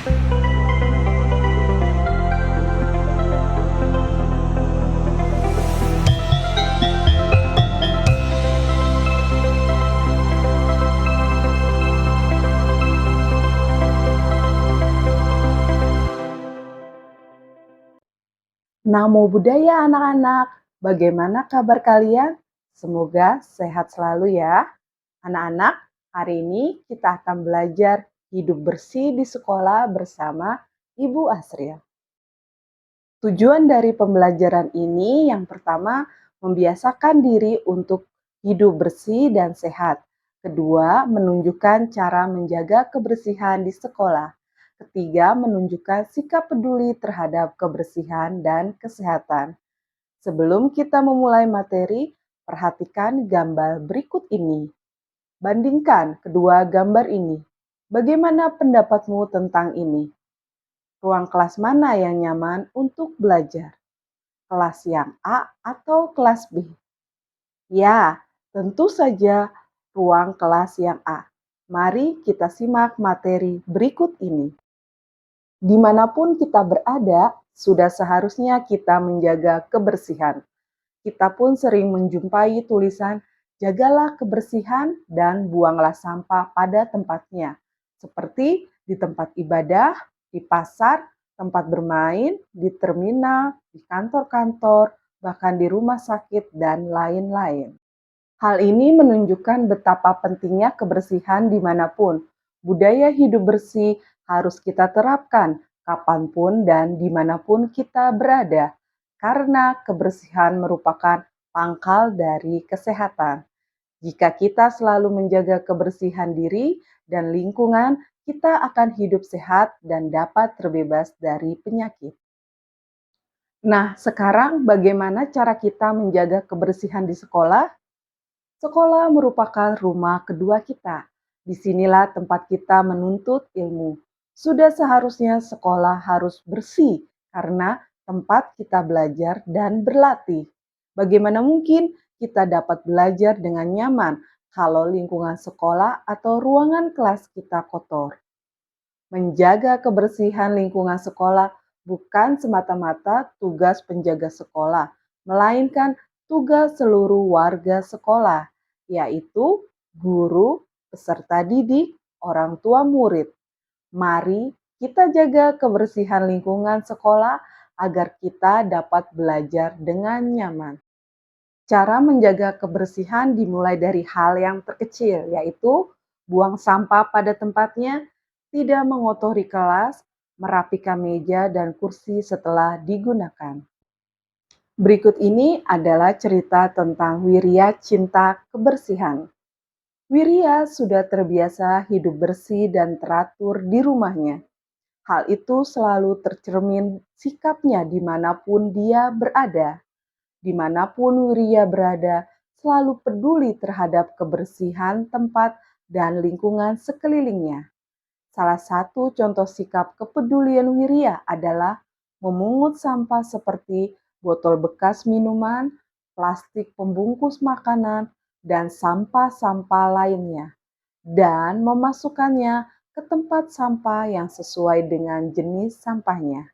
Namo Buddhaya anak-anak, bagaimana kabar kalian? Semoga sehat selalu ya. Anak-anak, hari ini kita akan belajar hidup bersih di sekolah bersama Ibu Asril. Tujuan dari pembelajaran ini yang pertama, membiasakan diri untuk hidup bersih dan sehat. Kedua, menunjukkan cara menjaga kebersihan di sekolah. Ketiga, menunjukkan sikap peduli terhadap kebersihan dan kesehatan. Sebelum kita memulai materi, perhatikan gambar berikut ini. Bandingkan kedua gambar ini. Bagaimana pendapatmu tentang ini? Ruang kelas mana yang nyaman untuk belajar? Kelas yang A atau kelas B? Ya, tentu saja ruang kelas yang A. Mari kita simak materi berikut ini. Dimanapun kita berada, sudah seharusnya kita menjaga kebersihan. Kita pun sering menjumpai tulisan, jagalah kebersihan dan buanglah sampah pada tempatnya. Seperti di tempat ibadah, di pasar, tempat bermain, di terminal, di kantor-kantor, bahkan di rumah sakit, dan lain-lain. Hal ini menunjukkan betapa pentingnya kebersihan dimanapun. Budaya hidup bersih harus kita terapkan kapanpun dan dimanapun kita berada, karena kebersihan merupakan pangkal dari kesehatan. Jika kita selalu menjaga kebersihan diri dan lingkungan, kita akan hidup sehat dan dapat terbebas dari penyakit. Nah, sekarang bagaimana cara kita menjaga kebersihan di sekolah? Sekolah merupakan rumah kedua kita. Disinilah tempat kita menuntut ilmu. Sudah seharusnya sekolah harus bersih karena tempat kita belajar dan berlatih. Bagaimana mungkin kita dapat belajar dengan nyaman kalau lingkungan sekolah atau ruangan kelas kita kotor? Menjaga kebersihan lingkungan sekolah bukan semata-mata tugas penjaga sekolah, melainkan tugas seluruh warga sekolah, yaitu guru, peserta didik, orang tua murid. Mari kita jaga kebersihan lingkungan sekolah agar kita dapat belajar dengan nyaman. Cara menjaga kebersihan dimulai dari hal yang terkecil, yaitu buang sampah pada tempatnya, tidak mengotori kelas, merapikan meja dan kursi setelah digunakan. Berikut ini adalah cerita tentang Wirya cinta kebersihan. Wirya sudah terbiasa hidup bersih dan teratur di rumahnya. Hal itu selalu tercermin sikapnya dimanapun dia berada. Dimanapun Wirya berada, selalu peduli terhadap kebersihan tempat dan lingkungan sekelilingnya. Salah satu contoh sikap kepedulian Wirya adalah memungut sampah seperti botol bekas minuman, plastik pembungkus makanan, dan sampah-sampah lainnya, dan memasukkannya ke tempat sampah yang sesuai dengan jenis sampahnya.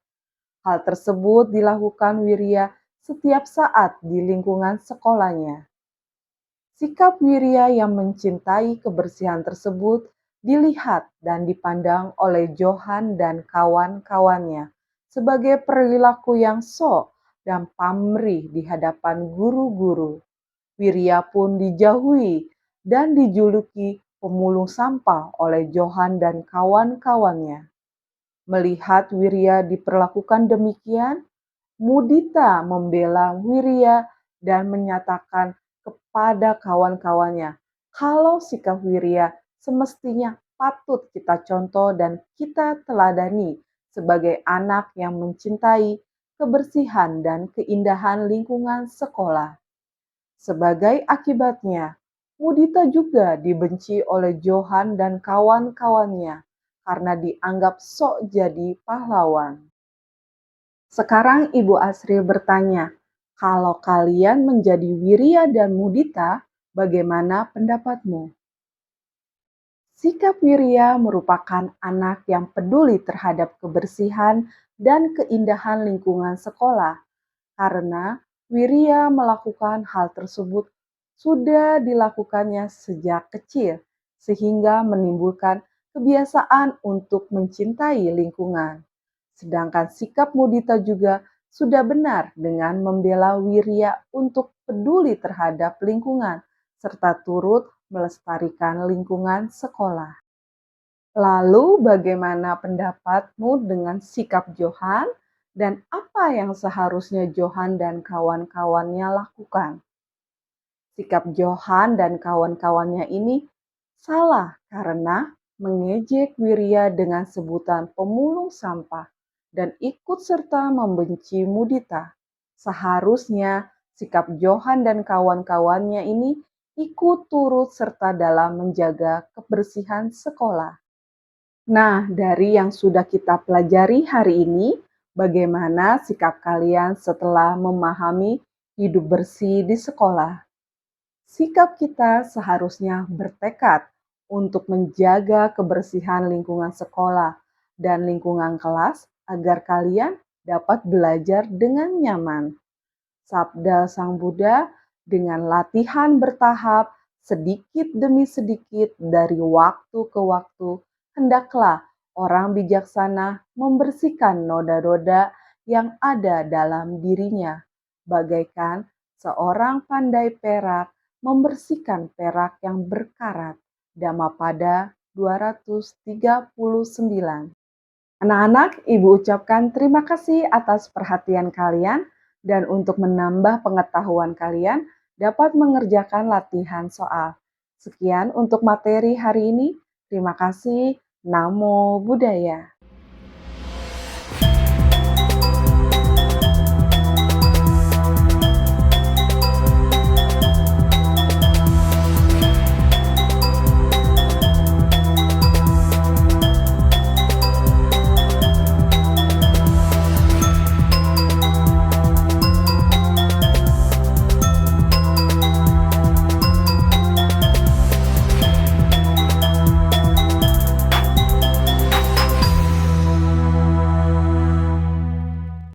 Hal tersebut dilakukan Wirya setiap saat di lingkungan sekolahnya. Sikap Wirya yang mencintai kebersihan tersebut dilihat dan dipandang oleh Johan dan kawan-kawannya sebagai perilaku yang sok dan pamrih di hadapan guru-guru. Wirya pun dijauhi dan dijuluki pemulung sampah oleh Johan dan kawan-kawannya. Melihat Wirya diperlakukan demikian, Mudita membela Wirya dan menyatakan kepada kawan-kawannya kalau sikap Wirya semestinya patut kita contoh dan kita teladani sebagai anak yang mencintai kebersihan dan keindahan lingkungan sekolah. Sebagai akibatnya, Mudita juga dibenci oleh Johan dan kawan-kawannya karena dianggap sok jadi pahlawan. Sekarang Ibu Asri bertanya, kalau kalian menjadi Wirya dan Mudita, bagaimana pendapatmu? Sikap Wirya merupakan anak yang peduli terhadap kebersihan dan keindahan lingkungan sekolah. Karena Wirya melakukan hal tersebut sudah dilakukannya sejak kecil, sehingga menimbulkan kebiasaan untuk mencintai lingkungan. Sedangkan sikap Mudita juga sudah benar dengan membela Wirya untuk peduli terhadap lingkungan, serta turut melestarikan lingkungan sekolah. Lalu bagaimana pendapatmu dengan sikap Johan dan apa yang seharusnya Johan dan kawan-kawannya lakukan? Sikap Johan dan kawan-kawannya ini salah karena mengejek Wirya dengan sebutan pemulung sampah dan ikut serta membenci Mudita. Seharusnya sikap Johan dan kawan-kawannya ini ikut turut serta dalam menjaga kebersihan sekolah. Nah, dari yang sudah kita pelajari hari ini, bagaimana sikap kalian setelah memahami hidup bersih di sekolah? Sikap kita seharusnya bertekad untuk menjaga kebersihan lingkungan sekolah dan lingkungan kelas agar kalian dapat belajar dengan nyaman. Sabda Sang Buddha, dengan latihan bertahap, sedikit demi sedikit dari waktu ke waktu, hendaklah orang bijaksana membersihkan noda-noda yang ada dalam dirinya, bagaikan seorang pandai perak membersihkan perak yang berkarat. Dhammapada 239. Anak-anak, Ibu ucapkan terima kasih atas perhatian kalian dan untuk menambah pengetahuan kalian dapat mengerjakan latihan soal. Sekian untuk materi hari ini. Terima kasih. Namo Buddhaya.